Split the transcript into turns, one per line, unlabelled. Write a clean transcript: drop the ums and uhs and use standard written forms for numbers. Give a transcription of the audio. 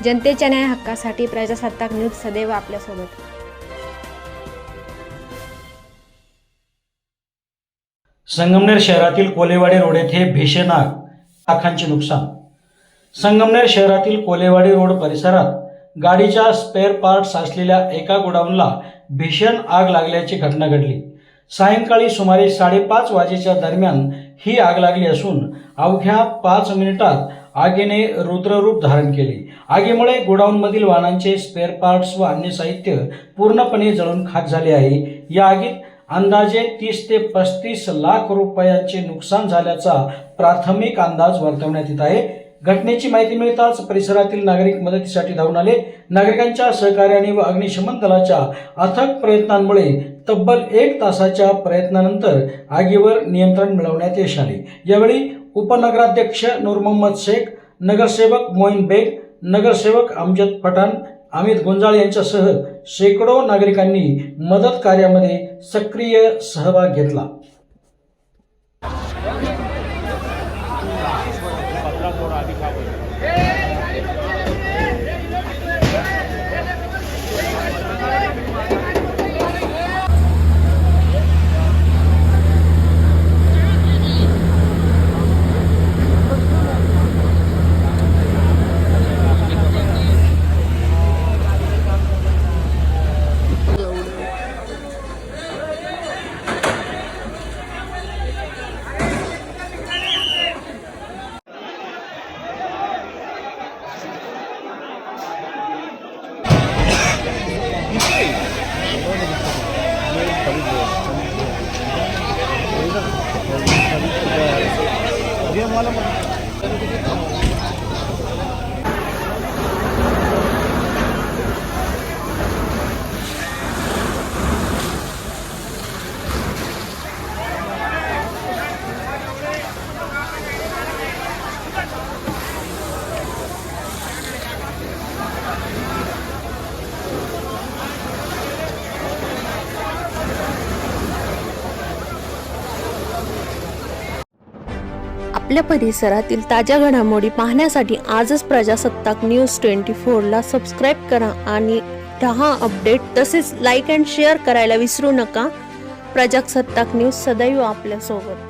जनतेच्या न्याय हक्कासाठी प्रजासत्ताक न्यूज सदैव आपल्यासोबत।
संगमनेर शहरातील कोलेवाडी रोड येथे भीषण आग, लाखांचे नुकसान। संगमनेर शहरातील कोलेवाडी रोड परिसरात गाडीच्या स्पेअर पार्ट्स असलेल्या एका गोडाऊनला भीषण आग लागल्याची घटना घडली। सायंकाळी सुमारे 5:30 वाजेच्या दरम्यान ही आग लागली असून अवघ्या 5 मिनिटात आगीने रुद्ररूप धारण केले। आगीमुळे गोडाऊनमधील वाहनांचे स्पेअर पार्ट्स व अन्य साहित्य पूर्णपणे जळून खाक झाले आहे। या आगीत अंदाजे 30 ते 35 लाख रुपयांचे नुकसान झाल्याचा प्राथमिक अंदाज वर्तवण्यात येत आहे। घटनेची माहिती मिळताच परिसरातील नागरिक मदतीसाठी धावून आले। नागरिकांच्या सहकार्याने व अग्निशमन दलाच्या अथक प्रयत्नांमुळे तब्बल 1 तासाच्या प्रयत्नानंतर आगीवर नियंत्रण मिळवण्यात यश आले। यावेळी उपनगराध्यक्ष नूर मोहम्मद शेख, नगरसेवक मोईन बेग, नगरसेवक अमजद पठाण, अमित गुंजाळ यांच्यासह शेकडो नागरिकांनी मदत कार्यामध्ये सक्रिय सहभाग घेतला।
आपल्या परिसरातील ताज्या घडामोडी पाहण्यासाठी आजच प्रजासत्ताक न्यूज 24 ला सबस्क्राइब करा आणि रहा अपडेट। तसेच लाईक अँड शेअर करायला विसरू नका। प्रजासत्ताक न्यूज सदैव आपल्यासोबत।